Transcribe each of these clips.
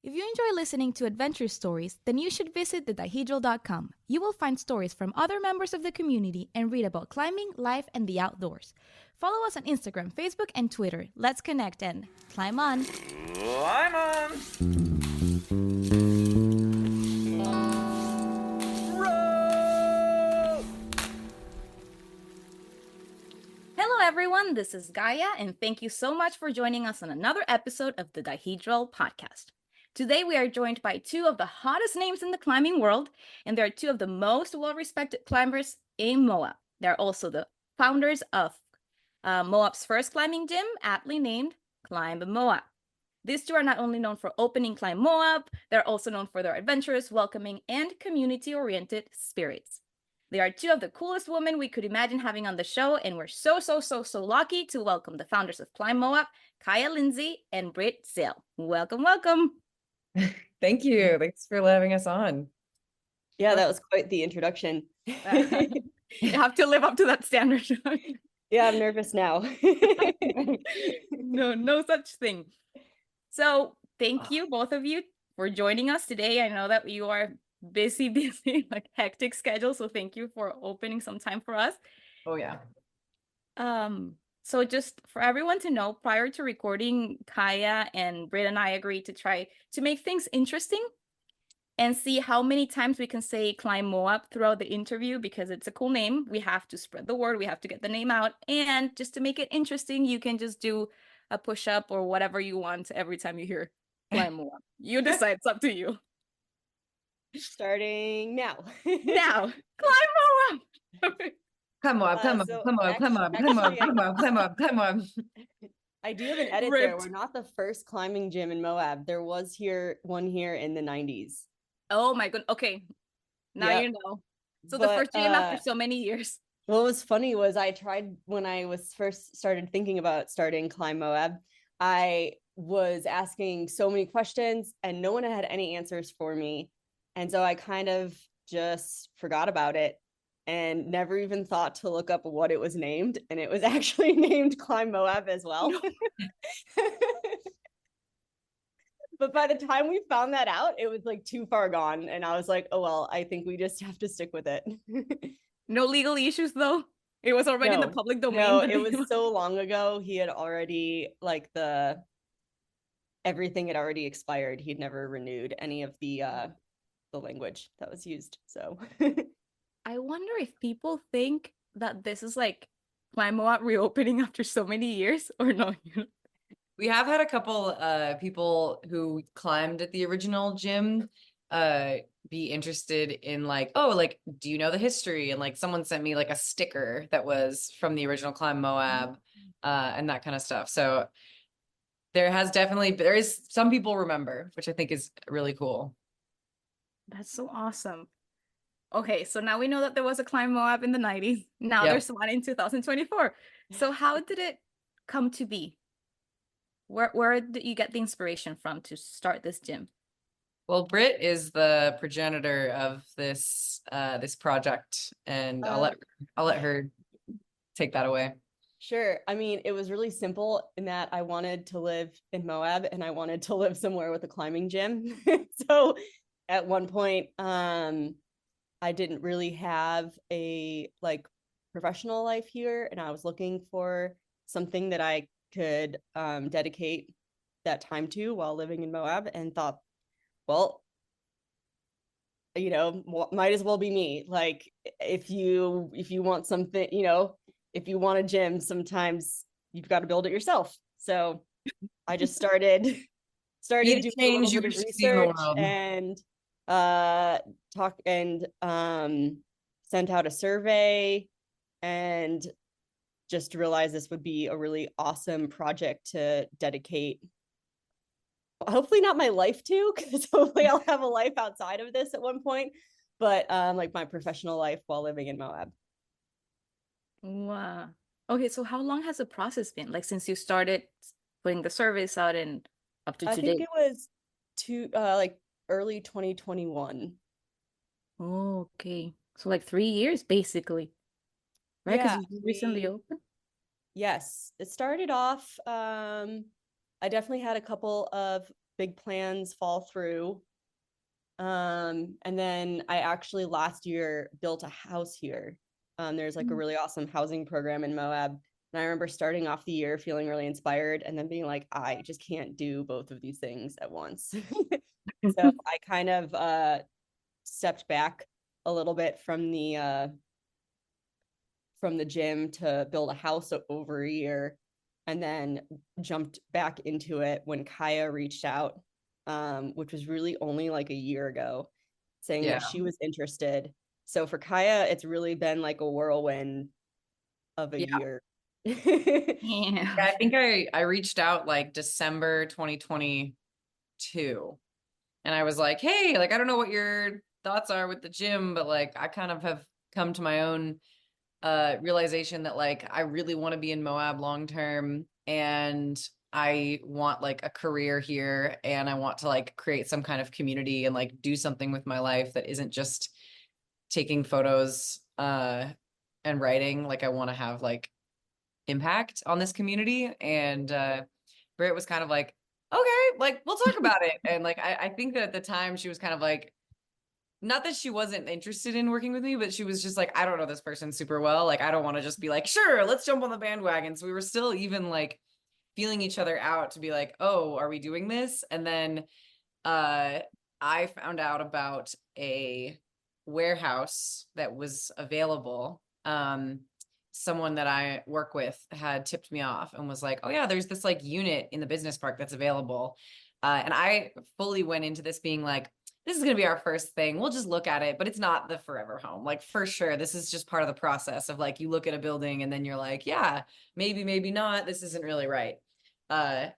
If you enjoy listening to adventure stories, then you should visit thedihedral.com. You will find stories from other members of the community and read about climbing, life, and the outdoors. Follow us on Instagram, Facebook, and Twitter. Let's connect and climb on! Climb on! Roll! Hello everyone, this is Gaia, and thank you so much for joining us on another episode of the Dihedral podcast. Today we are joined by two of the hottest names in the climbing world, and they are two of the most well-respected climbers in Moab. They're also the founders of Moab's first climbing gym, aptly named Climb Moab. These two are not only known for opening Climb Moab, they're also known for their adventurous, welcoming, and community-oriented spirits. They are two of the coolest women we could imagine having on the show, and we're so lucky to welcome the founders of Climb Moab, Kaya, Lindsay, and Britt, Zale. Welcome. Thank you. Thanks for having us on. Yeah, that was quite the introduction. You have to live up to that standard. Yeah, I'm nervous now. No such thing. So thank you, both of you, for joining us today. I know that you are busy, like hectic schedule. So thank you for opening some time for us. Oh, yeah. So just for everyone to know, prior to recording, Kaya and Britt and I agreed to try to make things interesting and see how many times we can say Climb Moab throughout the interview, because it's a cool name. We have to spread the word. We have to get the name out. And just to make it interesting, you can just do a push-up or whatever you want every time you hear Climb Moab. You decide. It's up to you. Starting now. Now, Climb Moab! Come on. I do have an edit there. We're not the first climbing gym in Moab. There was one here in the 90s. Oh my goodness. Okay. Now you know. So the first gym after so many years. What was funny was I tried when I was first started thinking about starting Climb Moab. I was asking so many questions and no one had any answers for me. And so I kind of just forgot about it and never even thought to look up what it was named. And it was actually named Climb Moab as well. But by the time we found that out, it was like too far gone. And I was like, oh, well, I think we just have to stick with it. No legal issues, though? It was already in the public domain? No, it was so long ago. He had already, everything had already expired. He'd never renewed any of the language that was used. So I wonder if people think that this is like Climb Moab reopening after so many years or no. We have had a couple people who climbed at the original gym be interested in do you know the history? And someone sent me a sticker that was from the original Climb Moab and that kind of stuff. So there is some people remember, which I think is really cool. That's so awesome. Okay, so now we know that there was a Climb Moab in the 90s. Now there's one in 2024. So how did it come to be? Where did you get the inspiration from to start this gym? Well, Britt is the progenitor of this project, and I'll let her take that away. Sure. I mean, it was really simple in that I wanted to live in Moab and I wanted to live somewhere with a climbing gym. So at one point, I didn't really have a professional life here, and I was looking for something that I could dedicate that time to while living in Moab, and thought, well, might as well be me. If you want something, if you want a gym, sometimes you've got to build it yourself. So I just started doing a little bit of research and talk and sent out a survey, and just realized this would be a really awesome project to dedicate, hopefully not my life to, because hopefully I'll have a life outside of this at one point, but my professional life while living in Moab. Wow. Okay, so how long has the process been? Since you started putting the surveys out and up to today? I think it was early 2021. Oh, okay. So 3 years basically, right? Because you recently opened? Yes, it started off, I definitely had a couple of big plans fall through. And then I actually last year built a house here. There's like a really awesome housing program in Moab. And I remember starting off the year feeling really inspired and then being like, I just can't do both of these things at once. So I kind of stepped back a little bit from the gym to build a house over a year, and then jumped back into it when Kaya reached out, which was really only like a year ago, saying that she was interested. So for Kaya, it's really been like a whirlwind of a year. Yeah. I think I reached out like December 2022, and I was like, hey, like I don't know what your thoughts are with the gym, but like I kind of have come to my own realization that like I really want to be in Moab long term, and I want like a career here, and I want to like create some kind of community and like do something with my life that isn't just taking photos and writing. Like I want to have like impact on this community. And Britt was kind of like, okay, like we'll talk about it. And like I think that at the time she was kind of like, not that she wasn't interested in working with me, but she was just like, I don't know this person super well. Like, I don't want to just be like, sure, let's jump on the bandwagon. So we were still even like feeling each other out to be like, oh, are we doing this? And then I found out about a warehouse that was available. Someone that I work with had tipped me off and was like, oh yeah, there's this like unit in the business park that's available. And I fully went into this being like, this is going to be our first thing. We'll just look at it, but it's not the forever home. Like for sure, this is just part of the process of like, you look at a building and then you're like, yeah, maybe not. This isn't really right. And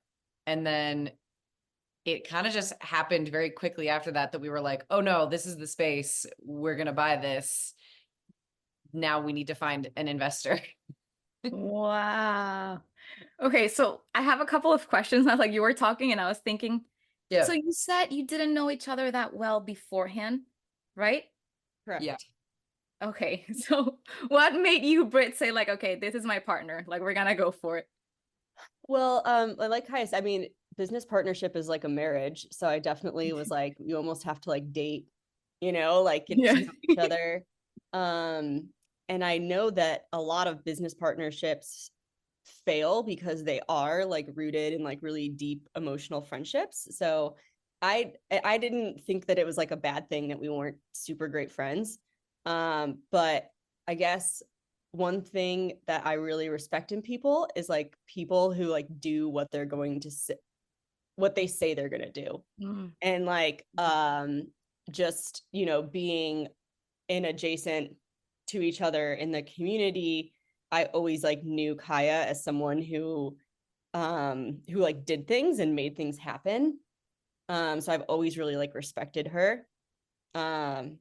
then it kind of just happened very quickly after that we were like, oh no, this is the space. We're going to buy this. Now we need to find an investor. Wow. Okay, so I have a couple of questions now. Like you were talking and I was thinking, so you said you didn't know each other that well beforehand, right? Correct. Yeah. Okay, so what made you, Britt, say like, okay, this is my partner, like we're gonna go for it? Well, like Kaya said, I mean, business partnership is like a marriage. So I definitely was like, you almost have to like date, like get to know each other. And I know that a lot of business partnerships fail because they are like rooted in like really deep emotional friendships. So I didn't think that it was like a bad thing that we weren't super great friends. But I guess one thing that I really respect in people is like people who like do what they're going to say, what they say they're going to do. And like just, being in adjacent to each other in the community, I always like knew Kaya as someone who like did things and made things happen. So I've always really like respected her. And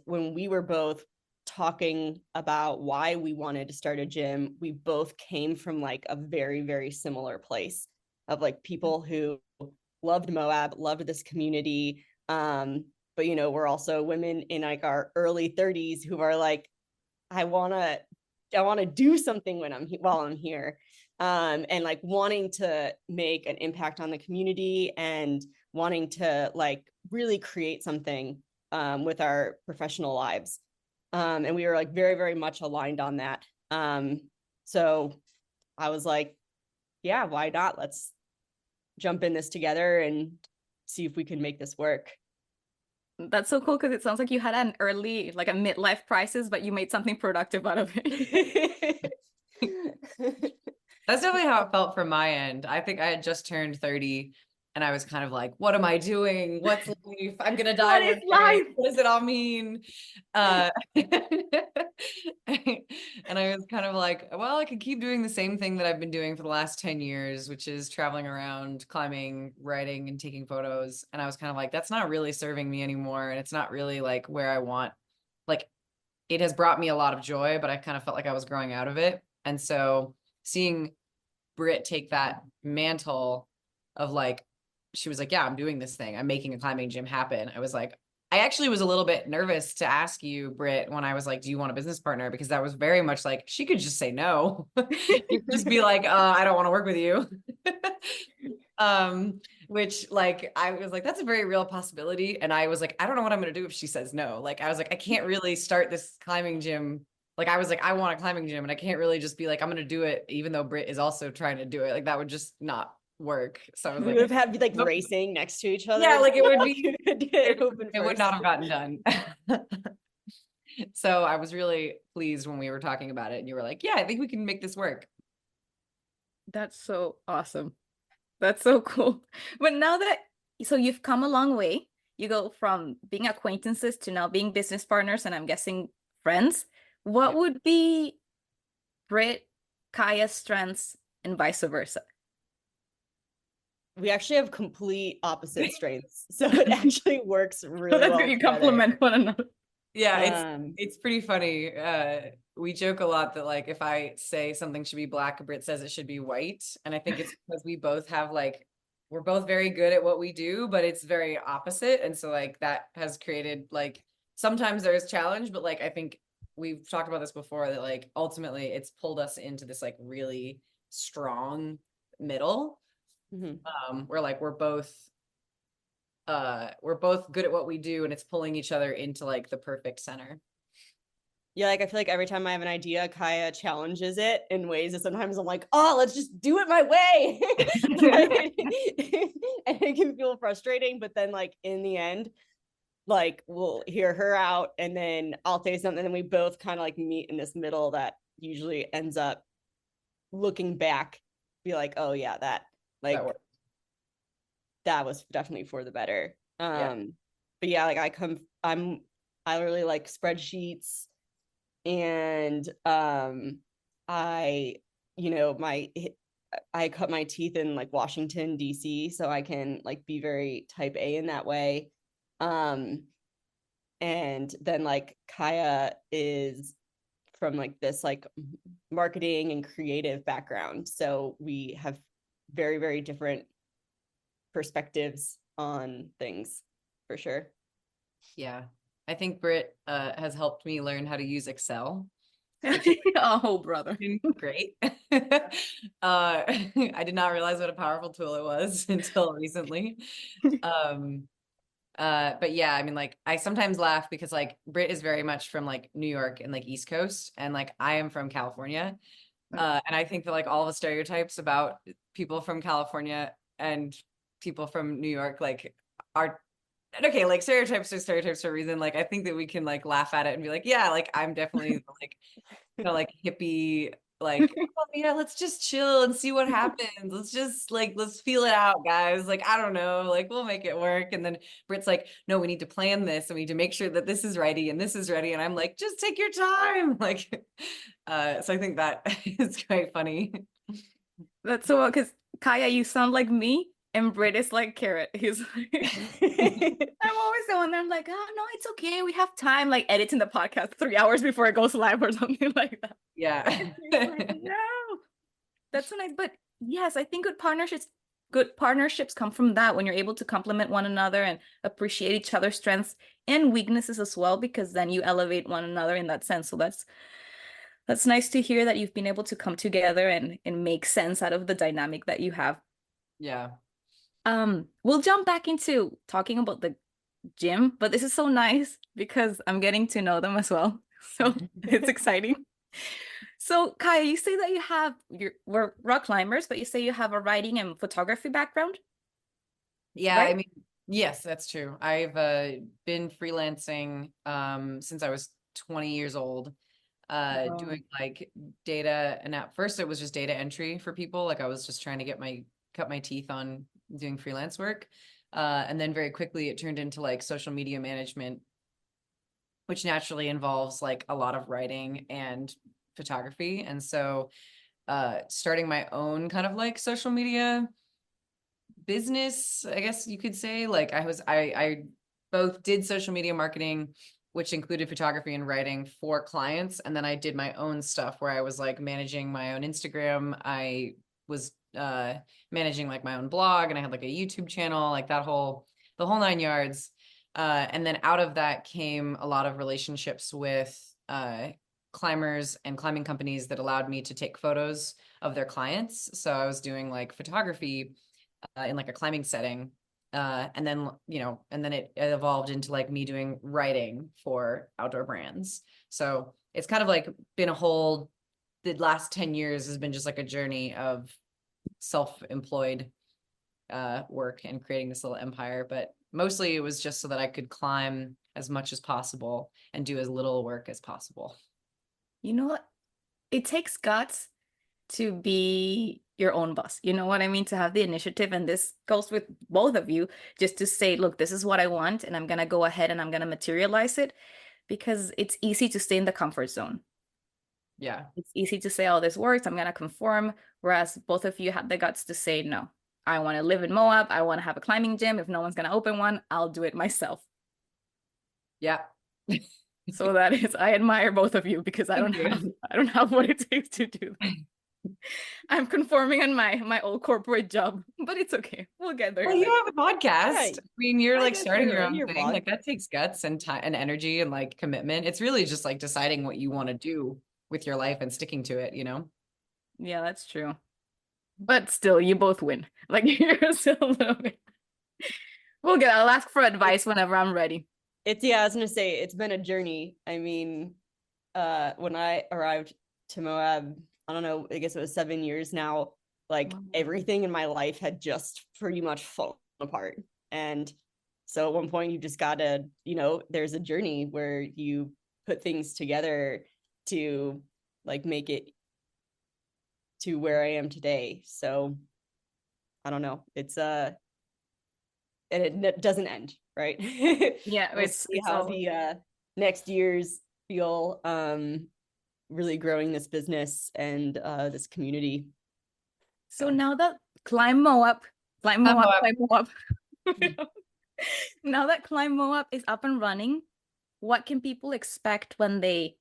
when we were both talking about why we wanted to start a gym, we both came from like a very, very similar place of like people who loved Moab, loved this community. But we're also women in like our early 30s who are like, I want to do something while I'm here. And like wanting to make an impact on the community and wanting to like really create something with our professional lives. And we were like very, very much aligned on that. So I was like, yeah, why not? Let's jump in this together and see if we can make this work. That's so cool because it sounds like you had an early, like a midlife crisis, but you made something productive out of it. That's definitely how it felt from my end. I think I had just turned 30 and I was kind of like, what am I doing? What's life? I'm gonna die. What is life? What does it all mean? And I was kind of like, well, I could keep doing the same thing that I've been doing for the last 10 years, which is traveling around, climbing, writing, and taking photos. And I was kind of like, that's not really serving me anymore. And it's not really like where I want, like, it has brought me a lot of joy, but I kind of felt like I was growing out of it. And so seeing Britt take that mantle of like, she was like, yeah, I'm doing this thing. I'm making a climbing gym happen. I was like, I actually was a little bit nervous to ask you, Britt, when I was like, do you want a business partner? Because that was very much like, she could just say no. Just be like, I don't want to work with you. which like I was like, that's a very real possibility. And I was like, I don't know what I'm gonna do if she says no. Like I was like, I can't really start this climbing gym. Like I was like, I want a climbing gym, and I can't really just be like, I'm gonna do it, even though Britt is also trying to do it. Like that would just not work. So I was We like, would have had like nope. racing next to each other. Yeah, like it would be, It open it would first. not have gotten done. So I was really pleased when we were talking about it, and you were like, yeah, I think we can make this work. That's so awesome. That's so cool. But now that, so you've come a long way. You go from being acquaintances to now being business partners, and I'm guessing friends. What Yeah. would be Britt, Kaya's strengths, and vice versa? We actually have complete opposite strengths, so it actually works really That's well good. You together. complement one another. Yeah, it's pretty funny. We joke a lot that like if I say something should be black, Britt says it should be white. And I think it's because we both have like we're both very good at what we do, but it's very opposite. And so like that has created like sometimes there's challenge, but like I think we've talked about this before that like ultimately it's pulled us into this like really strong middle. Where like we're both good at what we do, and it's pulling each other into like the perfect center. Yeah, like I feel like every time I have an idea, Kaya challenges it in ways that sometimes I'm like, oh, let's just do it my way. And it can feel frustrating, but then like in the end, like we'll hear her out and then I'll say something and we both kind of like meet in this middle that usually ends up looking back, be like, oh yeah, that like that was definitely for the better. Yeah. But yeah, like I really like spreadsheets, and I I cut my teeth in like Washington DC, so I can like be very type A in that way. And then like Kaya is from like this like marketing and creative background, so we have very, very different perspectives on things for sure. Yeah. I think Britt has helped me learn how to use Excel. Oh, brother. Great. I did not realize what a powerful tool it was until recently. But yeah, I mean, like I sometimes laugh because like Britt is very much from like New York and like East Coast, and like I am from California. And I think that like all the stereotypes about people from California and people from New York like are okay, like stereotypes are stereotypes for a reason. Like I think that we can like laugh at it and be like, yeah, like I'm definitely like like hippie, like, oh yeah, let's just chill and see what happens. Let's just like let's feel it out, guys. Like, I don't know, like we'll make it work. And then Britt's like, no, we need to plan this and we need to make sure that this is ready and this is ready. And I'm like, just take your time. Like, so I think that is quite funny. That's so because Kaya, you sound like me, and Britt is like Carrot. He's like, I'm always the one that I'm like, oh no, it's okay. We have time, like editing the podcast 3 hours before it goes live or something like that. Yeah. Like, no. That's so nice. But yes, I think good partnerships come from that when you're able to complement one another and appreciate each other's strengths and weaknesses as well, because then you elevate one another in that sense. So that's nice to hear that you've been able to come together and make sense out of the dynamic that you have. Yeah. We'll jump back into talking about the gym, but this is so nice because I'm getting to know them as well. So it's exciting. So Kaya, you say that we're rock climbers, but you say you have a writing and photography background, Yeah, right? I mean, yes, that's true. I've been freelancing since I was 20 years old, Wow. doing like data, and at first it was just data entry for people. Like I was just trying to cut my teeth on doing freelance work. And then very quickly it turned into like social media management, which naturally involves like a lot of writing and photography. And so starting my own kind of like social media business, I guess you could say. Like I both did social media marketing, which included photography and writing for clients, and then I did my own stuff where I was like managing my own Instagram. I was managing like my own blog, and I had like a YouTube channel, like the whole 9 yards. And then out of that came a lot of relationships with climbers and climbing companies that allowed me to take photos of their clients. So I was doing like photography in like a climbing setting. And then, and then it evolved into like me doing writing for outdoor brands. So it's kind of like been the last 10 years has been just like a journey of self-employed work and creating this little empire. But mostly it was just so that I could climb as much as possible and do as little work as possible. You know what? It takes guts to be your own boss. You know what I mean? To have the initiative. And this goes with both of you, just to say, look, this is what I want, and I'm going to go ahead and I'm going to materialize it, because it's easy to stay in the comfort zone. Yeah. It's easy to say, oh, this works, I'm going to conform. Whereas both of you had the guts to say, no, I want to live in Moab. I want to have a climbing gym. If no one's going to open one, I'll do it myself. Yeah. So that is, I admire both of you, because I don't have what it takes to do that. I'm conforming on my old corporate job, but it's okay. We'll get there. Well, you have a podcast. Right. I mean, you're I like guess starting your you're- own you're thing. blog. Like that takes guts and time and energy and like commitment. It's really just like deciding what you want to do with your life and sticking to it, Yeah, that's true. But still, you both win. Like, you're still a little bit. I'll ask for advice whenever I'm ready. I was gonna say it's been a journey. I mean, when I arrived to Moab, I don't know, I guess it was 7 years now, like Wow. everything in my life had just pretty much fallen apart. And so at one point you just gotta, there's a journey where you put things together to like make it to where I am today. So I don't know. It's and it doesn't end, right? Yeah, We'll it's see how all... the next years feel really growing this business and this community. So now that Climb Moab. Now that Climb Moab is up and running, what can people expect when they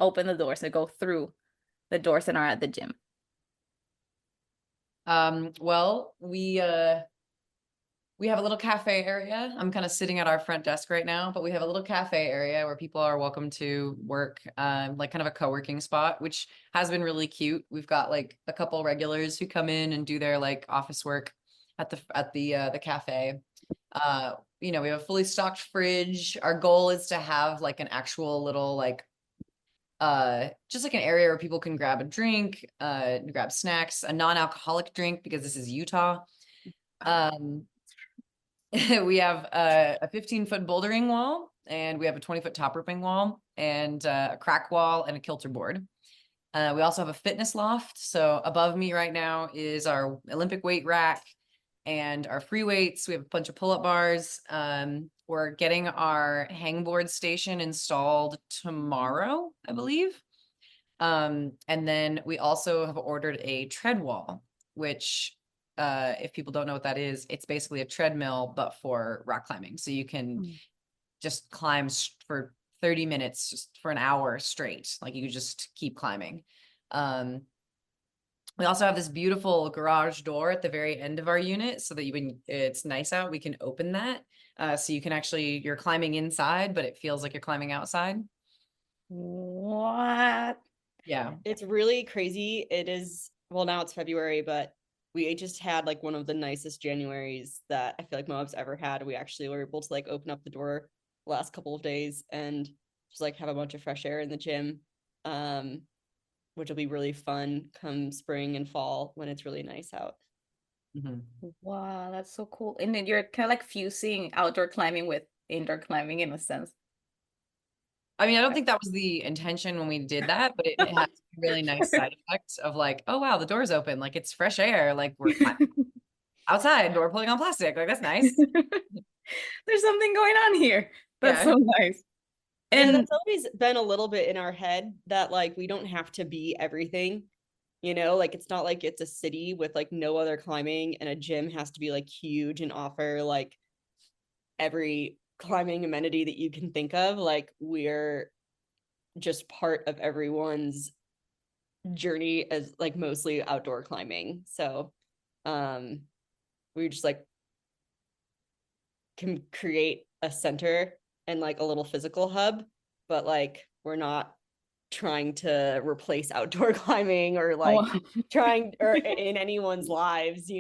open the doors and go through the doors and are at the gym? Well, we have a little cafe area. I'm kind of sitting at our front desk right now, but we have a little cafe area where people are welcome to work, like kind of a co-working spot, which has been really cute. We've got like a couple regulars who come in and do their like office work at the cafe. We have a fully stocked fridge. Our goal is to have like an actual little like just like an area where people can grab a drink, grab snacks, a non-alcoholic drink, because this is Utah. We have a 15-foot bouldering wall, and we have a 20-foot top roping wall, and a crack wall, and a kilter board. We also have a fitness loft. So above me right now is our Olympic weight rack and our free weights. We have a bunch of pull-up bars. We're getting our hangboard station installed tomorrow, I believe. And then we also have ordered a tread wall, which if people don't know what that is, it's basically a treadmill, but for rock climbing. So you can just climb for 30 minutes, just for an hour straight. Like you just keep climbing. We also have this beautiful garage door at the very end of our unit, so that when it's nice out, we can open that. So you can you're climbing inside, but it feels like you're climbing outside. What? Yeah. It's really crazy. It is, well, now it's February, but we just had like one of the nicest Januaries that I feel like Moab's ever had. We actually were able to like open up the door the last couple of days and just like have a bunch of fresh air in the gym, which will be really fun come spring and fall when it's really nice out. Mm-hmm. Wow, that's so cool. And then you're kind of like fusing outdoor climbing with indoor climbing in a sense. I mean, I don't think that was the intention when we did that, but it has a really nice side effect of like, oh wow, the door's open, like it's fresh air, like we're outside, we're pulling on plastic, like that's nice. There's something going on here. That's so nice. And that's always been a little bit in our head that like we don't have to be everything, like it's not like it's a city with like no other climbing and a gym has to be like huge and offer like every climbing amenity that you can think of. Like we're just part of everyone's journey as like mostly outdoor climbing. So we just like can create a center and like a little physical hub, but like we're not trying to replace outdoor climbing or like trying or in anyone's lives.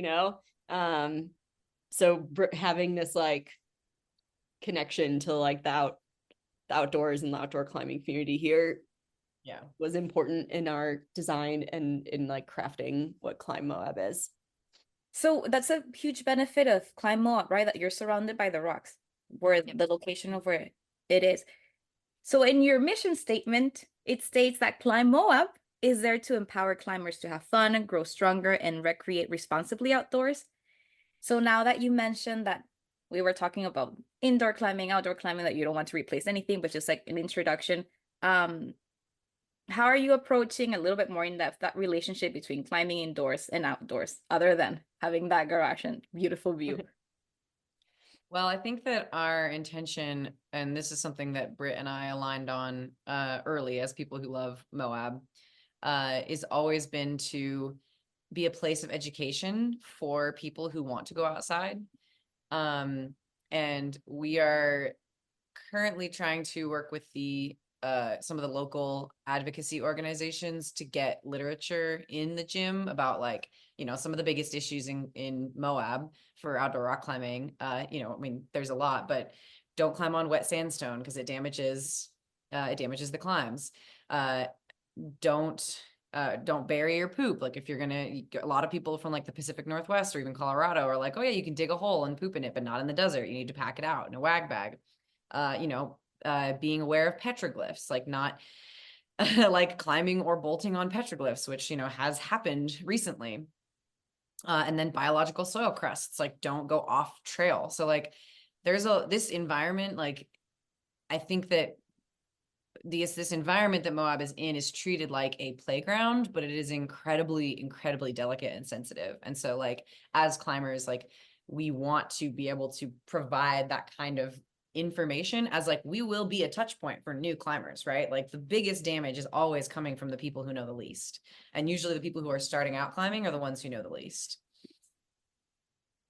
So having this like connection to like the outdoors and the outdoor climbing community here was important in our design and in like crafting what Climb Moab is. So that's a huge benefit of Climb Moab, right? That you're surrounded by the rocks, where the location of where it is. So in your mission statement, it states that Climb Moab is there to empower climbers to have fun, grow stronger, and recreate responsibly outdoors. So now that you mentioned that we were talking about indoor climbing, outdoor climbing, that you don't want to replace anything, but just like an introduction, how are you approaching a little bit more in depth that relationship between climbing indoors and outdoors, other than having that garage and beautiful view? Well, I think that our intention, and this is something that Britt and I aligned on early as people who love Moab, is always been to be a place of education for people who want to go outside. And we are currently trying to work with some of the local advocacy organizations to get literature in the gym about like, some of the biggest issues in Moab for outdoor rock climbing. I mean, there's a lot, but don't climb on wet sandstone because it damages the climbs. Don't bury your poop. Like if you're a lot of people from like the Pacific Northwest or even Colorado are like, oh yeah, you can dig a hole and poop in it, but not in the desert. You need to pack it out in a wag bag. Being aware of petroglyphs, like not like climbing or bolting on petroglyphs, which, has happened recently. And then biological soil crusts, like don't go off trail. So like there's this environment, like I think that this environment that Moab is in is treated like a playground, but it is incredibly, incredibly delicate and sensitive. And so like as climbers, like we want to be able to provide that kind of information as like we will be a touch point for new climbers, right? Like the biggest damage is always coming from the people who know the least. And usually the people who are starting out climbing are the ones who know the least.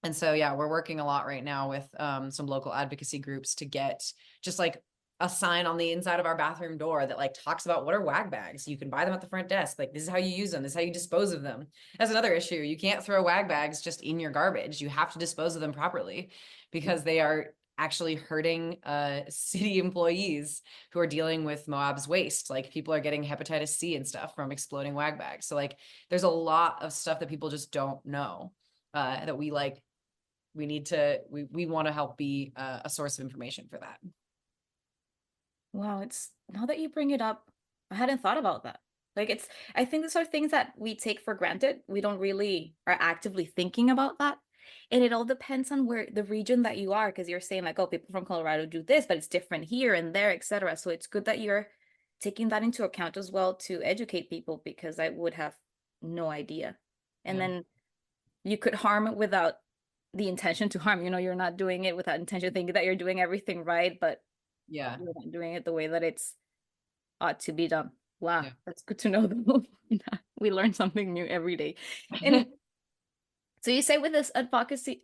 And so, yeah, we're working a lot right now with some local advocacy groups to get just like a sign on the inside of our bathroom door that like talks about what are wag bags. You can buy them at the front desk. Like this is how you use them. This is how you dispose of them. That's another issue. You can't throw wag bags just in your garbage. You have to dispose of them properly because they are actually hurting city employees who are dealing with Moab's waste. Like people are getting hepatitis C and stuff from exploding wag bags. So like there's a lot of stuff that people just don't know that we want to help be a source of information for that. Wow, it's now that you bring it up, I hadn't thought about that. Like I think these are things that we take for granted. We don't really are actively thinking about that. And it all depends on where the region that you are, because you're saying like, oh, people from Colorado do this, but it's different here and there, etc. So it's good that you're taking that into account as well to educate people, because I would have no idea. And then you could harm it without the intention to harm. You're not doing it without intention, thinking that you're doing everything right, but you're not doing it the way that it's ought to be done. Wow, that's good to know though. We learn something new every day. And so you say with this advocacy,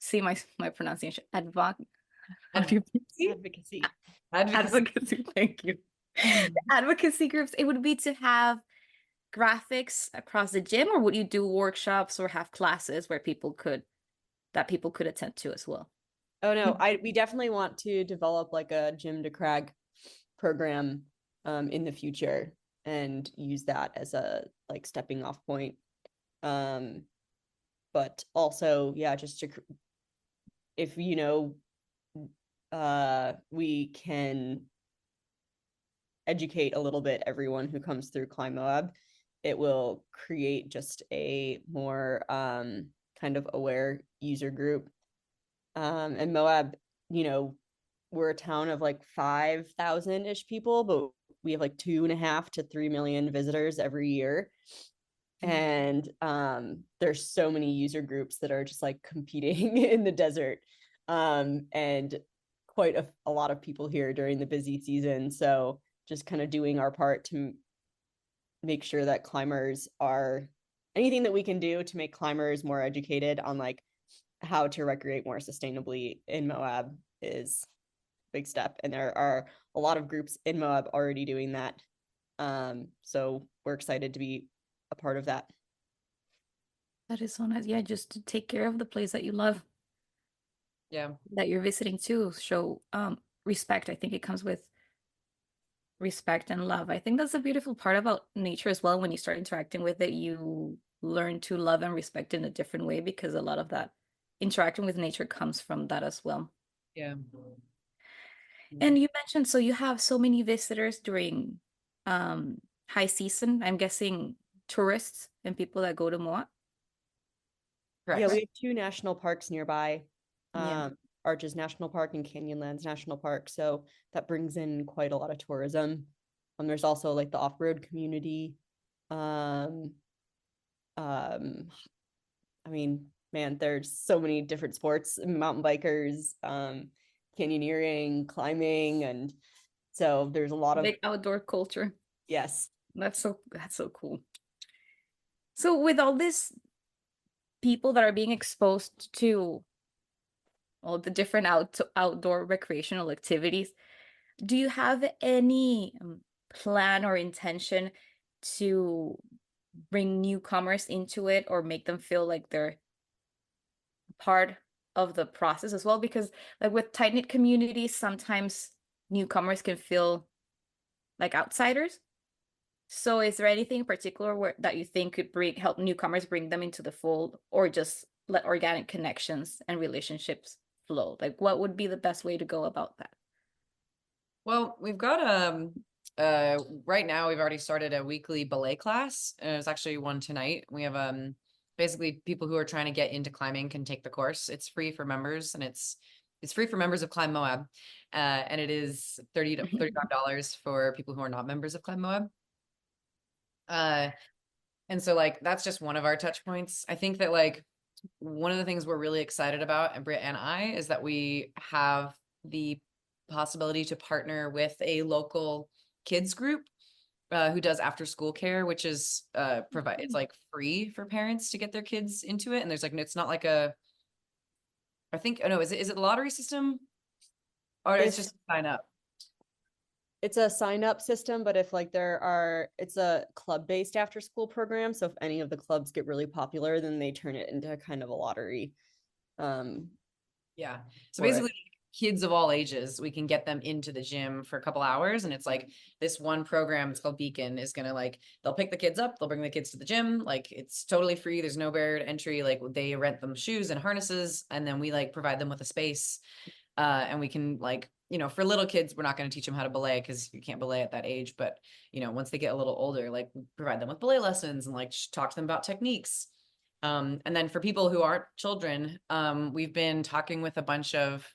see my pronunciation, Advocacy. Thank you. The advocacy groups, it would be to have graphics across the gym, or would you do workshops or have classes where people could attend to as well? Oh no, we definitely want to develop like a gym to crag program in the future and use that as a like stepping off point. But also, yeah, just to if we can educate a little bit everyone who comes through Climb Moab, it will create just a more kind of aware user group. And Moab, we're a town of like 5,000-ish people, but we have like 2.5 to 3 million visitors every year. And there's so many user groups that are just like competing in the desert, and quite a lot of people here during the busy season. So just kind of doing our part to make sure that climbers are anything that we can do to make climbers more educated on like how to recreate more sustainably in Moab is a big step. And there are a lot of groups in Moab already doing that. So we're excited to be a part of that. That is so nice. Yeah, just to take care of the place that you love, Yeah. that you're visiting too. Show respect. I think it comes with respect and love. I think that's a beautiful part about nature as well. When you start interacting with it, you learn to love and respect in a different way because a lot of that interacting with nature comes from that as well. Yeah. And you mentioned so you have so many visitors during high season. I'm guessing tourists and people that go to Moab. Yeah, we Correct. have two national parks nearby, Yeah. Arches National Park and Canyonlands National Park. So that brings in quite a lot of tourism. There's also like the off-road community. Um, um, I mean, man, there's so many different sports, mountain bikers, canyoneering, climbing, and so there's a lot of Big outdoor culture. yes. That's so cool. So with all these people that are being exposed to all the different outdoor recreational activities, do you have any plan or intention to bring newcomers into it or make them feel like they're part of the process as well? Because like with tight-knit communities, sometimes newcomers can feel like outsiders. So is there anything in particular that you think could help newcomers bring them into the fold, or just let organic connections and relationships flow? Like what would be the best way to go about that? Well, we've got right now we've already started a weekly ballet class. There's actually one tonight. We have basically people who are trying to get into climbing can take the course. It's free for members, and it's free for members of Climb Moab. And it is $30 to $35 for people who are not members of Climb Moab. And so like that's just one of our touch points. I think that like one of the things we're really excited about, and Britt and I, is that we have the possibility to partner with a local kids group who does after school care, which is it's like free for parents to get their kids into it. And there's like it's not like I think oh no, is it the lottery system? Or it's If just sign up? it's a sign up system, but if like it's a club based after school program. So if any of the clubs get really popular, then they turn it into kind of a lottery. Um, Yeah. So for it. basically, kids of all ages, we can get them into the gym for a couple hours. And it's like this one program, it's called Beacon, is going to like, they'll pick the kids up, they'll bring the kids to the gym. Like it's totally free. There's no barrier to entry. Like they rent them shoes and harnesses. And then we like provide them with a space. And we can like, for little kids, we're not going to teach them how to belay because you can't belay at that age. But, once they get a little older, like we provide them with belay lessons and like talk to them about techniques. And then for people who aren't children, we've been talking with a bunch of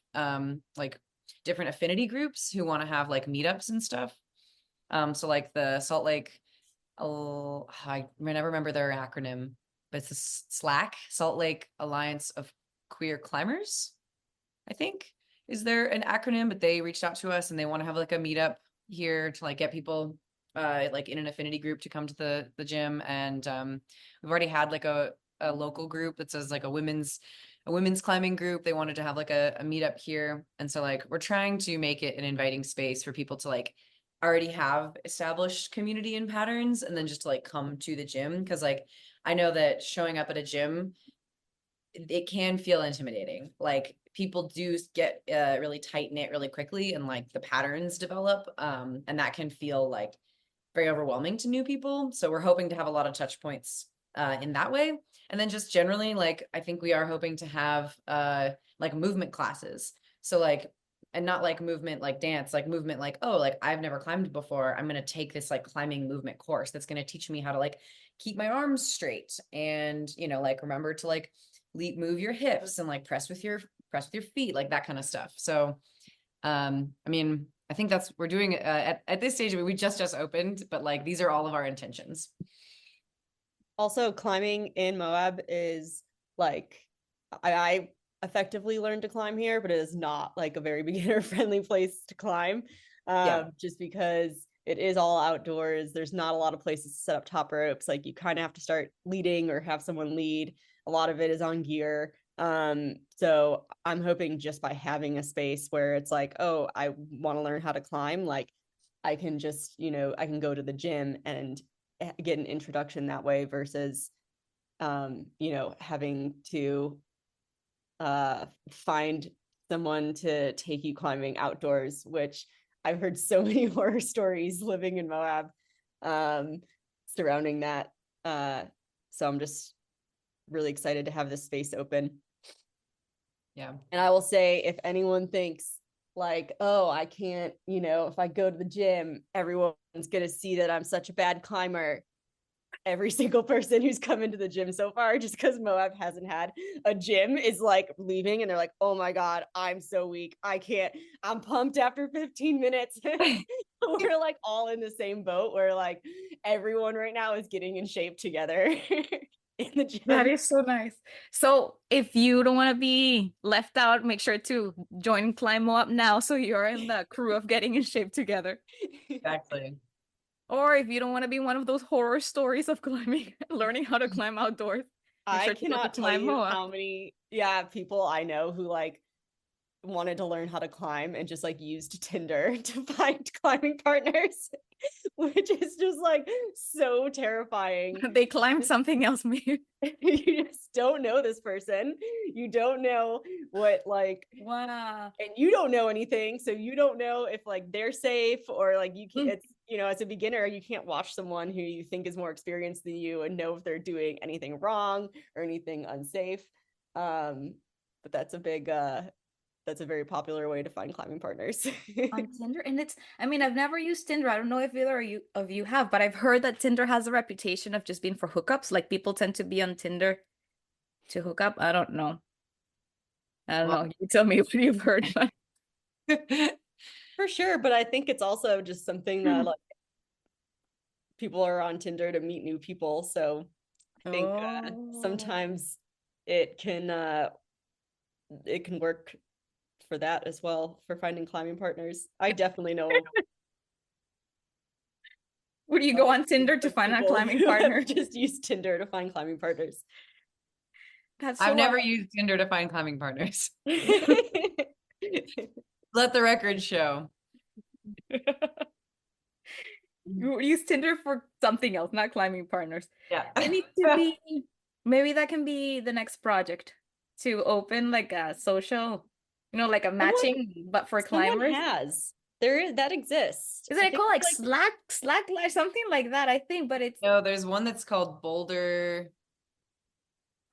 like different affinity groups who want to have like meetups and stuff. So like the Salt Lake, oh, I never remember their acronym, but it's a SLAC, Salt Lake Alliance of Queer Climbers, I think is there an acronym, but they reached out to us and they want to have like a meetup here to like get people like in an affinity group to come to the gym. And we've already had like a local group that says like a women's climbing group. They wanted to have like a meetup here. And so like we're trying to make it an inviting space for people to like already have established community and patterns and then just to like come to the gym. Cause like I know that showing up at a gym, it can feel intimidating. Like people do get really tight knit really quickly and like the patterns develop. And that can feel like very overwhelming to new people. So we're hoping to have a lot of touch points in that way. And then just generally, like, I think we are hoping to have like movement classes. So like, and not like movement like dance, like movement like, oh, like I've never climbed before. I'm going to take this like climbing movement course that's going to teach me how to like keep my arms straight and, like remember to like move your hips and like press with your feet, like that kind of stuff. So I mean, I think that's we're doing at this stage. I mean, we just opened, but like these are all of our intentions. Also, climbing in Moab is like I effectively learned to climb here, but it is not like a very beginner friendly place to climb. Yeah. Just because it is all outdoors. There's not a lot of places to set up top ropes. Like you kind of have to start leading or have someone lead. A lot of it is on gear. So I'm hoping just by having a space where it's like, oh, I want to learn how to climb, like I can just, I can go to the gym and get an introduction that way versus you know, having to find someone to take you climbing outdoors, which I've heard so many horror stories living in Moab surrounding that. So I'm just really excited to have this space open. Yeah. And I will say, if anyone thinks like, oh, I can't, you know, if I go to the gym, everyone's going to see that I'm such a bad climber. Every single person who's come into the gym so far, just because Moab hasn't had a gym, is like leaving and they're like, oh my God, I'm so weak. I can't, I'm pumped after 15 minutes. We're like all in the same boat where like everyone right now is getting in shape together in the gym. That is so nice. So if you don't want to be left out, make sure to join Climb Moab now so you're in the crew of getting in shape together. Exactly. Or if you don't want to be one of those horror stories of climbing, learning how to climb outdoors, make I sure to go to cannot tell Climb you Moab. how many people I know who like wanted to learn how to climb and just like used Tinder to find climbing partners, which is just like so terrifying. They climbed something else, maybe. You just don't know this person. You don't know what like, Wow. and you don't know anything, so you don't know if like they're safe or like you can. It's, you know, as a beginner, you can't watch someone who you think is more experienced than you and know if they're doing anything wrong or anything unsafe. But that's a very popular way to find climbing partners. On Tinder, and it's, I mean, I've never used Tinder. I don't know if either of you have, but I've heard that Tinder has a reputation of just being for hookups. Like people tend to be on Tinder to hook up. I don't know. You tell me what you've heard. For sure, but I think it's also just something that like people are on Tinder to meet new people. So I think sometimes it can work for that as well, for finding climbing partners. I definitely know. Would you go on Tinder to find a climbing partner? Just use Tinder to find climbing partners. That's I've never used Tinder to find climbing partners. Let the record show. You use Tinder for something else, not climbing partners. Yeah. It needs to be, maybe that can be the next project, to open like a social, you know, like a matching, but for climbers. That exists. Isn't it called like Slack Live, something like that, I think, but it's No, there's one that's called Boulder.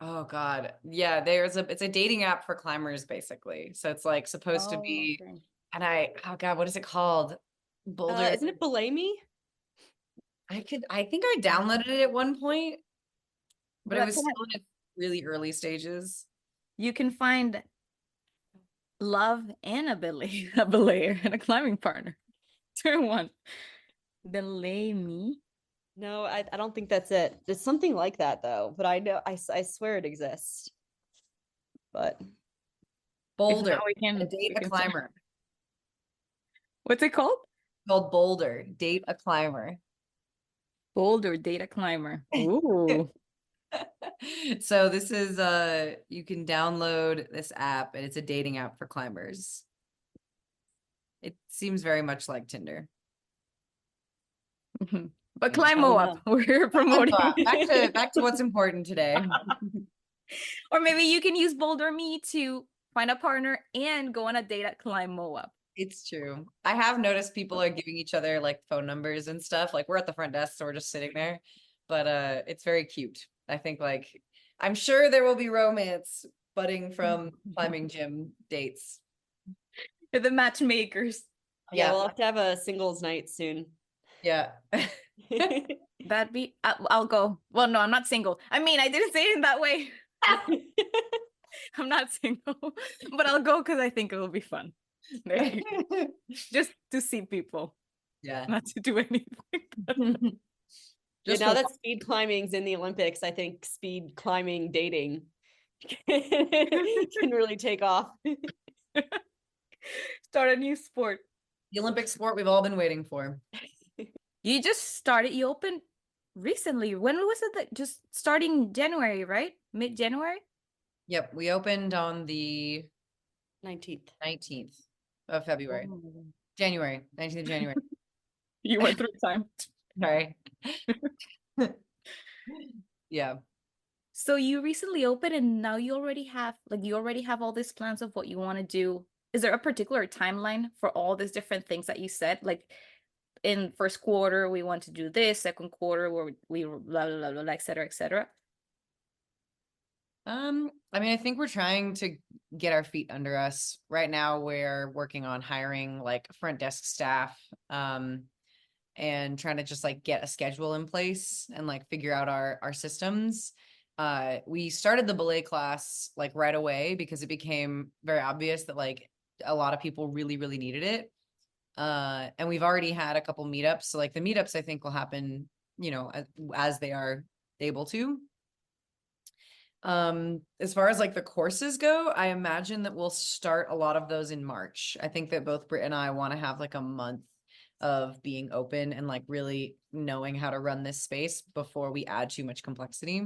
Oh God. Yeah, it's a dating app for climbers, basically. So it's like supposed to be, okay. and oh God, what is it called? Boulder. Isn't it Belay Me? I think I downloaded it at one point, but it was still in its really early stages. You can find love and a belayer and a climbing partner. Turn one. Belay Me. No, I don't think that's it. It's something like that though, but I know I swear it exists. But Boulder. We can Date a climber. What's it called? Called Boulder. Date a climber. Boulder, date a climber. Ooh. So this is you can download this app and it's a dating app for climbers. It seems very much like Tinder. But Climb Moab, we're promoting. Back to what's important today. Or maybe you can use Boulder Me to find a partner and go on a date at Climb Moab. It's true. I have noticed people are giving each other like phone numbers and stuff. Like we're at the front desk, so we're just sitting there. But it's very cute. I think like I'm sure there will be romance budding from climbing gym dates. You're the matchmakers. Yeah, we'll have to have a singles night soon. Yeah. That'd be, I'll go. Well, no, I'm not single. I mean, I didn't say it in that way. I'm not single, but I'll go because I think it'll be fun. Just to see people. Yeah. Not to do anything. Just now that speed climbing's in the Olympics, I think speed climbing dating can really take off. Start a new sport. The Olympic sport we've all been waiting for. You just started, you opened recently. When was it that just starting January, right? Mid-January? Yep, we opened on the 19th of February. January, 19th of January. You went through time. Sorry. Yeah. So you recently opened and now you already have all these plans of what you want to do. Is there a particular timeline for all these different things that you said? Like in first quarter, we want to do this, second quarter, where we blah, blah, blah, blah, et cetera, et cetera. I mean, I think we're trying to get our feet under us. Right now, we're working on hiring like front desk staff, and trying to just like get a schedule in place and like figure out our systems. We started the ballet class like right away because it became very obvious that like a lot of people really, really needed it. And we've already had a couple meetups. So like the meetups, I think will happen, you know, as they are able to. As far as like the courses go, I imagine that we'll start a lot of those in March. I think that both Britt and I want to have like a month of being open and like really knowing how to run this space before we add too much complexity.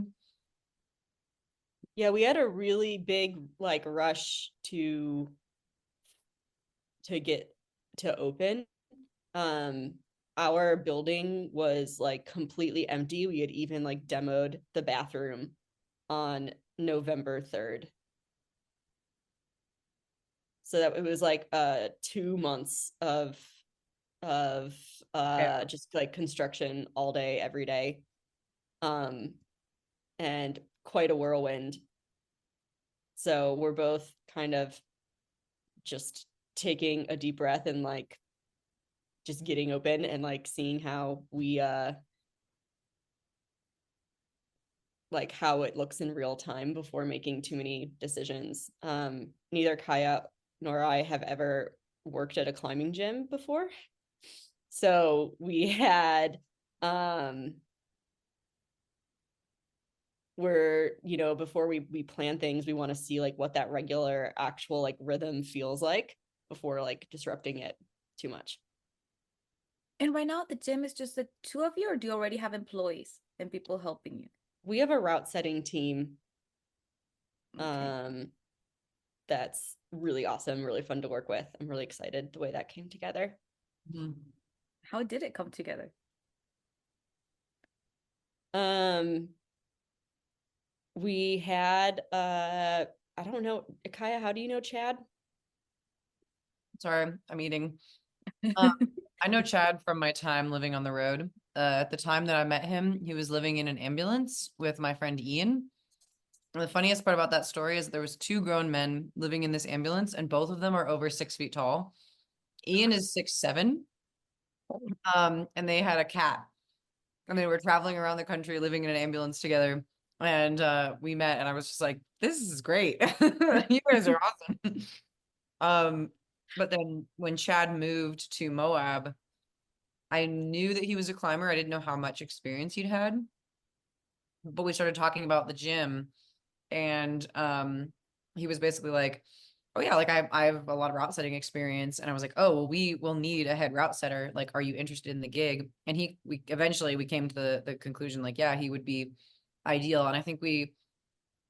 Yeah, we had a really big like rush to get to open. Our building was like completely empty. We had even like demoed the bathroom on November 3rd. So that it was like 2 months of Yeah. just like construction all day, every day. And quite a whirlwind. So we're both kind of just taking a deep breath and like just getting open and like seeing how we like how it looks in real time before making too many decisions. Neither Kaya nor I have ever worked at a climbing gym before. So we had we're, you know, before we plan things, we want to see like what that regular actual like rhythm feels like before like disrupting it too much. And right now, the gym is just the two of you, or do you already have employees and people helping you? We have a route setting team Okay. that's really awesome, really fun to work with. I'm really excited the way that came together. Mhm. How did it come together? Um, we had I don't know, Kaya, how do you know Chad? Sorry, I'm eating. Um, I know Chad from my time living on the road. At the time that I met him, he was living in an ambulance with my friend Ian. And the funniest part about that story is there was two grown men living in this ambulance, and both of them are over 6 feet tall. Ian is 6'7", and they had a cat. And they were traveling around the country living in an ambulance together. And we met, and I was just like, this is great. You guys are awesome. But then when Chad moved to Moab, I knew that he was a climber. I didn't know how much experience he'd had. But we started talking about the gym, and he was basically like, oh yeah, like I have a lot of route setting experience. And I was like, oh well, we will need a head route setter. Like, are you interested in the gig? And we eventually we came to the conclusion, like, yeah, he would be ideal. And I think we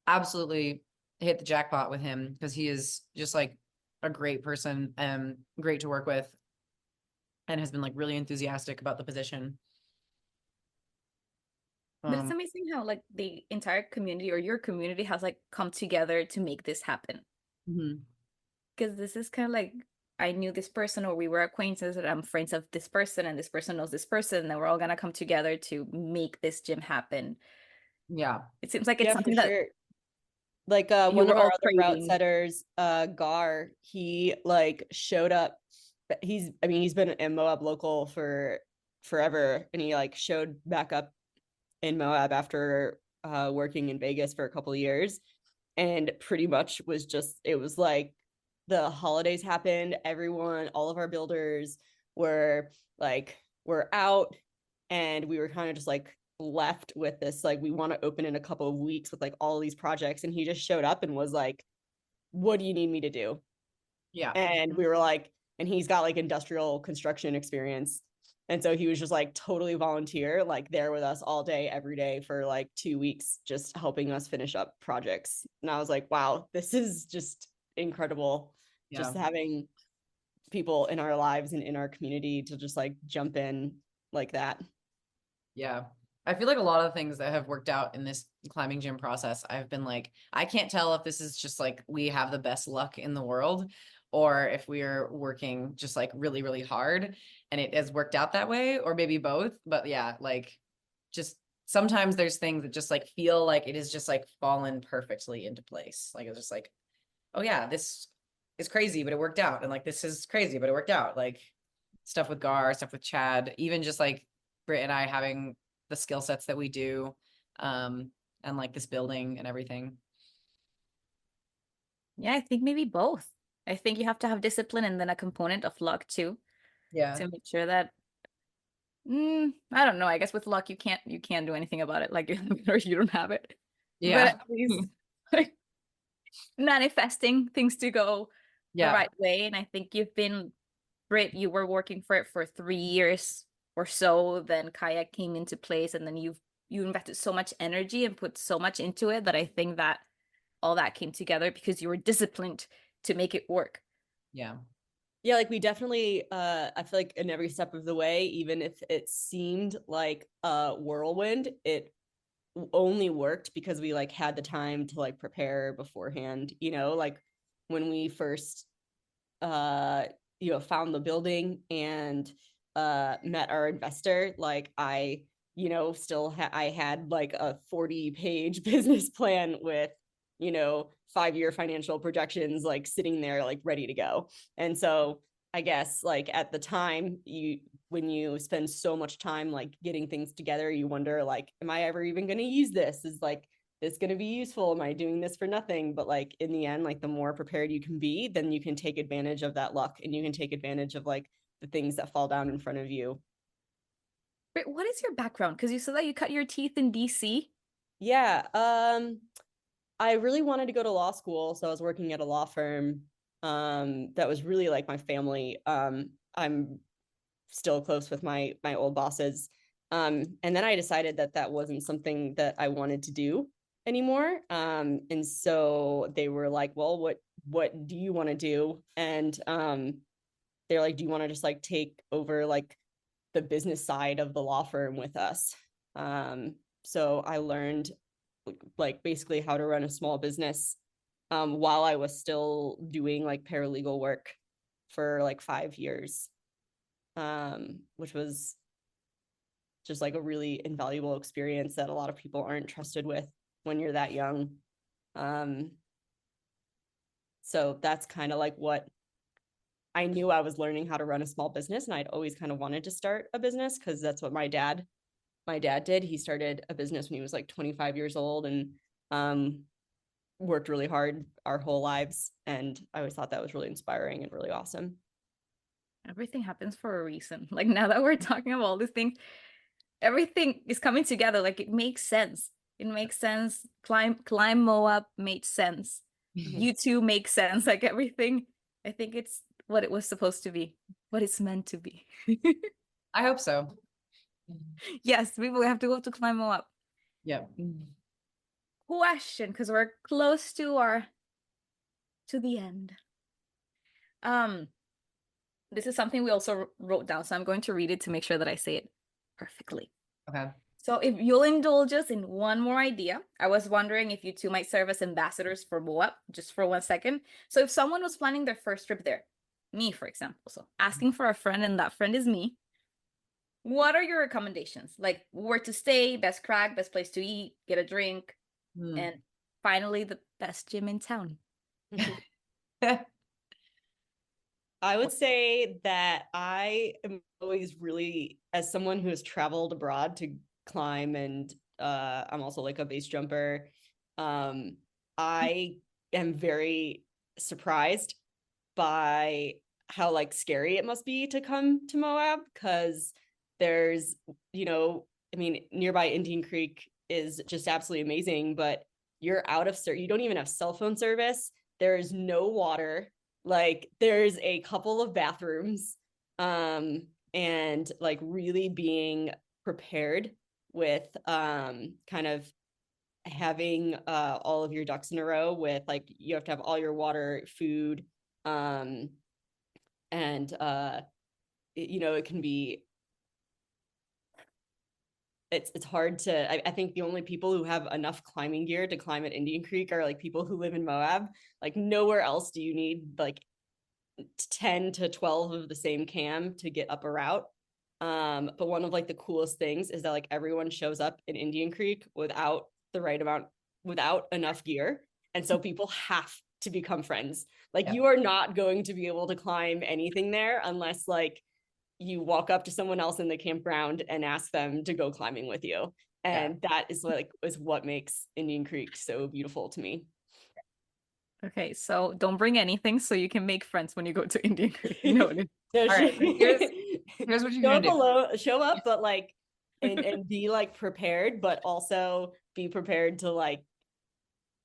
absolutely hit the jackpot with him because he is just like a great person and great to work with, and has been like really enthusiastic about the position. But it's Um, amazing how like the entire community or your community has like come together to make this happen. mhm. Because this is kind of like I knew this person or we were acquaintances and I'm friends of this person and this person knows this person and we're all gonna come together to make this gym happen. Yeah. It seems like it's Yeah, for something that sure. Like you one were of our all other route craving. setters, Gar, he like showed up. I mean, he's been in Moab local for forever, and he like showed back up in Moab after working in Vegas for a couple of years, and pretty much was just it was like the holidays happened. Everyone, all of our builders were out, and we were kind of just like left with this like we want to open in a couple of weeks with like all of these projects, and he just showed up and was like, what do you need me to do? Yeah. And we were like, and he's got like industrial construction experience, and so he was just like totally volunteer, like there with us all day every day for like 2 weeks just helping us finish up projects. And I was like, wow, this is just incredible, Yeah. just having people in our lives and in our community to just like jump in like that. Yeah. I feel like a lot of the things that have worked out in this climbing gym process, I've been like, I can't tell if this is just like we have the best luck in the world or if we are working just like really, really hard and it has worked out that way, or maybe both. But yeah, like just sometimes there's things that just like feel like it is just like fallen perfectly into place. Like it's just like, oh yeah, this is crazy, but it worked out. And like this is crazy, but it worked out. Like stuff with Gar, stuff with Chad, even just like Britt and I having the skill sets that we do, and like this building and everything. Yeah, I think maybe both. I think you have to have discipline and then a component of luck too Yeah. to make sure that I don't know. I guess with luck you can't do anything about it. Like you have it or you don't have it. But Yeah. at least like manifesting things to go the Yeah. right way. And I think you've been Britt, you were working for it for 3 years or so. Then Kaya came into place, and then you invested so much energy and put so much into it that I think that all that came together because you were disciplined to make it work. Yeah. Yeah, like we definitely I feel like in every step of the way, even if it seemed like a whirlwind, it only worked because we like had the time to like prepare beforehand, like when we first uh found the building and met our investor, like I I had like a 40-page business plan with 5-year financial projections like sitting there like ready to go. And so I guess like at the time, when you spend so much time like getting things together, you wonder like, am I ever even going to use this? Is like this going to be useful? Am I doing this for nothing? But like in the end, like the more prepared you can be, then you can take advantage of that luck and you can take advantage of like the things that fall down in front of you. Britt, what is your background? Because you said that you cut your teeth in DC. Yeah, I really wanted to go to law school, so I was working at a law firm that was really like my family. I'm still close with my old bosses. And then I decided that that wasn't something that I wanted to do anymore. And so they were like, "Well, what do you want to do?" And they're like, "Do you want to just like take over like the business side of the law firm with us?" So I learned like basically how to run a small business while I was still doing like paralegal work for like 5 years, which was just like a really invaluable experience that a lot of people aren't trusted with when you're that young. Um, so that's kind of like what I knew. I was learning how to run a small business, and I'd always kind of wanted to start a business because that's what my dad did. He started a business when he was like 25 years old and worked really hard our whole lives. And I always thought that was really inspiring and really awesome. Everything happens for a reason. Like now that we're talking about all these things, everything is coming together. Like it makes sense. It makes sense. Climb Moab made sense. You two make sense. Like everything, I think it's what it was supposed to be, what it's meant to be. I hope so. Yes, we will have to go to Climb Moab. Yeah. Question, because we're close to the end. This is something we also wrote down, so I'm going to read it to make sure that I say it perfectly. Okay. So if you'll indulge us in one more idea, I was wondering if you two might serve as ambassadors for Moab, just for 1 second. So if someone was planning their first trip there, me, for example, so asking for a friend and that friend is me, what are your recommendations? Like where to stay, best crack, best place to eat, get a drink, and finally the best gym in town. I would say that I am always really, as someone who has traveled abroad to climb, and I'm also like a base jumper, I am very surprised by how like scary it must be to come to Moab, because there's, I mean, nearby Indian Creek is just absolutely amazing, but you're out of you don't even have cell phone service. There is no water. Like there's a couple of bathrooms, and like really being prepared with kind of having all of your ducks in a row, with like you have to have all your water, food, and it can be it's hard to, I think the only people who have enough climbing gear to climb at Indian Creek are like people who live in Moab. Like nowhere else do you need like 10 to 12 of the same cam to get up a route. But one of like the coolest things is that like everyone shows up in Indian Creek without the right amount, without enough gear. And so people have to become friends. Like you are not going to be able to climb anything there unless like you walk up to someone else in the campground and ask them to go climbing with you. And that is what makes Indian Creek so beautiful to me. Okay, so don't bring anything so you can make friends when you go to Indian Creek. Noted. All right, here's what you're gonna do. Show up, but like and be like prepared, but also be prepared to like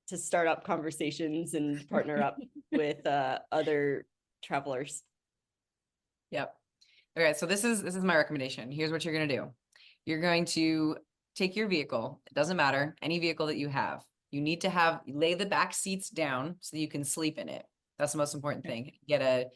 to start up conversations and partner up with other travelers. Yep. Okay, so this is my recommendation. Here's what you're gonna do. You're going to take your vehicle. It doesn't matter, any vehicle that you have. You need to lay the back seats down so that you can sleep in it. That's the most important thing. Get a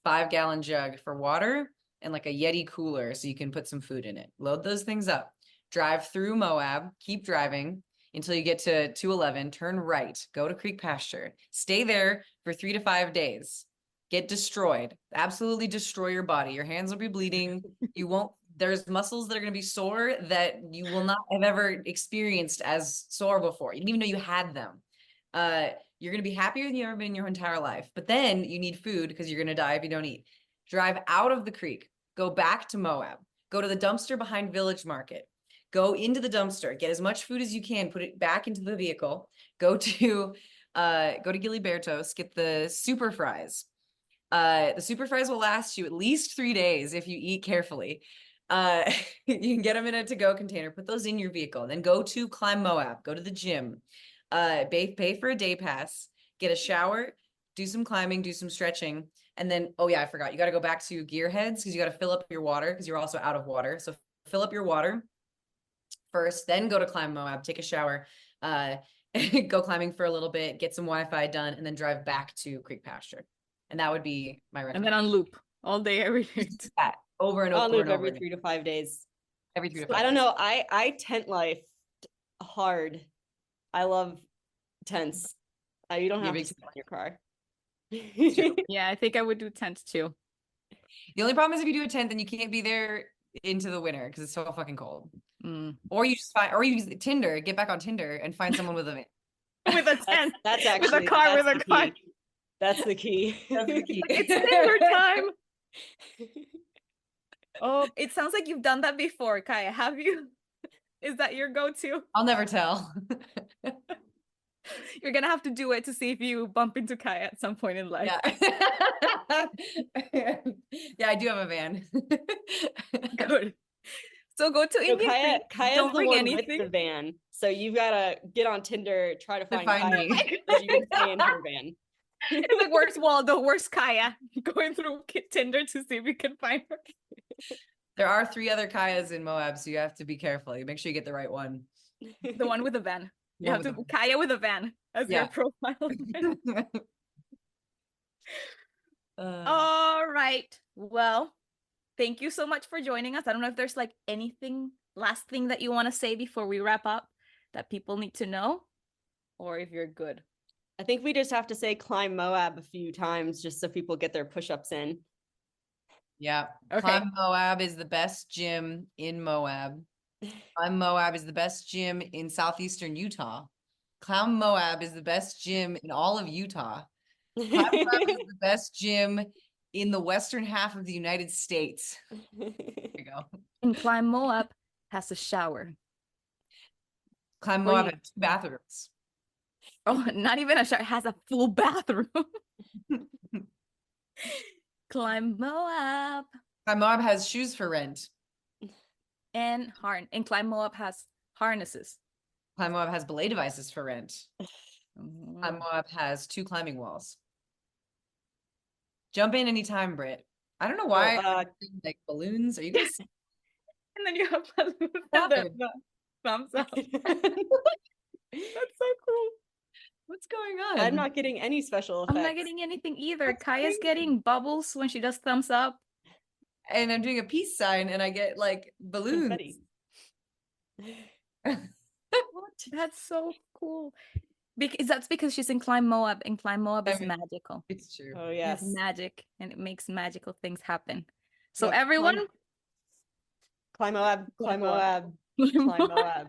5-gallon jug for water and like a Yeti cooler so you can put some food in it. Load those things up. Drive through Moab. Keep driving until you get to 211. Turn right. Go to Creek Pasture. Stay there for 3 to 5 days. Get destroyed. Absolutely destroy your body. Your hands will be bleeding. There's muscles that are going to be sore that you will not have ever experienced as sore before. You didn't even know you had them. You're going to be happier than you've ever been in your entire life. But then you need food because you're going to die if you don't eat. Drive out of the creek. Go back to Moab. Go to the dumpster behind Village Market. Go into the dumpster. Get as much food as you can. Put it back into the vehicle. Go to Giliberto's. Get the super fries. The super fries will last you at least 3 days if you eat carefully. You can get them in a to-go container, put those in your vehicle, then go to Climb Moab, go to the gym, pay for a day pass, get a shower, do some climbing, do some stretching. And then, oh yeah, I forgot. You got to go back to Gearheads because you got to fill up your water because you're also out of water. So fill up your water first, then go to Climb Moab, take a shower, go climbing for a little bit, get some Wi-Fi done, and then drive back to Creek Pasture. And that would be my recommendation. And then on loop all day, every day. That over and over On loop and over every again. 3 to 5 days. Every 3 to 5 I don't days. know. I tent life hard. I love tents. You don't have to sit on your car. Yeah, I think I would do tent too. The only problem is if you do a tent, then you can't be there into the winter because it's so fucking cold. Or you use Tinder, get back on Tinder and find someone with a van. With a tent. That's actually with a car. That's the key. That's the key. It's Tinder time. Oh, it sounds like you've done that before, Kaya. Have you? Is that your go-to? I'll never tell. You're gonna have to do it to see if you bump into Kaya at some point in life. Yeah. Yeah, I do have a van. Good. So go to Indian Creek. Kaya's Don't the bring one anything. with the van. So you've got to get on Tinder, try to find find Kaya me. so you can stay in her van. It's like, where's Waldo? Where's Kaya? Going through Tinder to see if we can find her. There are 3 other Kayas in Moab, so you have to be careful. You make sure you get the right one. The one with the van. You One have with to Kaya with a van as your profile. All right. Well, thank you so much for joining us. I don't know if there's like anything, last thing that you want to say before we wrap up that people need to know, or if you're good. I think we just have to say Climb Moab a few times just so people get their push-ups in. Yeah. Okay. Climb Moab is the best gym in Moab. Climb Moab is the best gym in southeastern Utah. Climb Moab is the best gym in all of Utah. Climb Moab is the best gym in the western half of the United States. There you go. And Climb Moab has a shower. Climb Moab has 2 bathrooms. Oh, not even a shower. It has a full bathroom. Climb Moab. Climb Moab has shoes for rent. And Climb Moab has harnesses. Climb Moab has belay devices for rent. Climb Moab has 2 climbing walls. Jump in anytime, Britt. I don't know why. Like balloons. Are you guys? And then you have the thumbs up. That's so cool. What's going on? I'm not getting any special effects. I'm not getting anything either. That's Kaya's crazy. getting bubbles when she does thumbs up. And I'm doing a peace sign and I get like balloons. Confetti. That's so cool. Because that's because she's in Climb Moab, and Climb Moab I is mean, magical. it's true. Oh It yes. has magic, and it makes magical things happen. So Yep, everyone, Climb Moab, Climb climb Moab. Moab, climb Moab.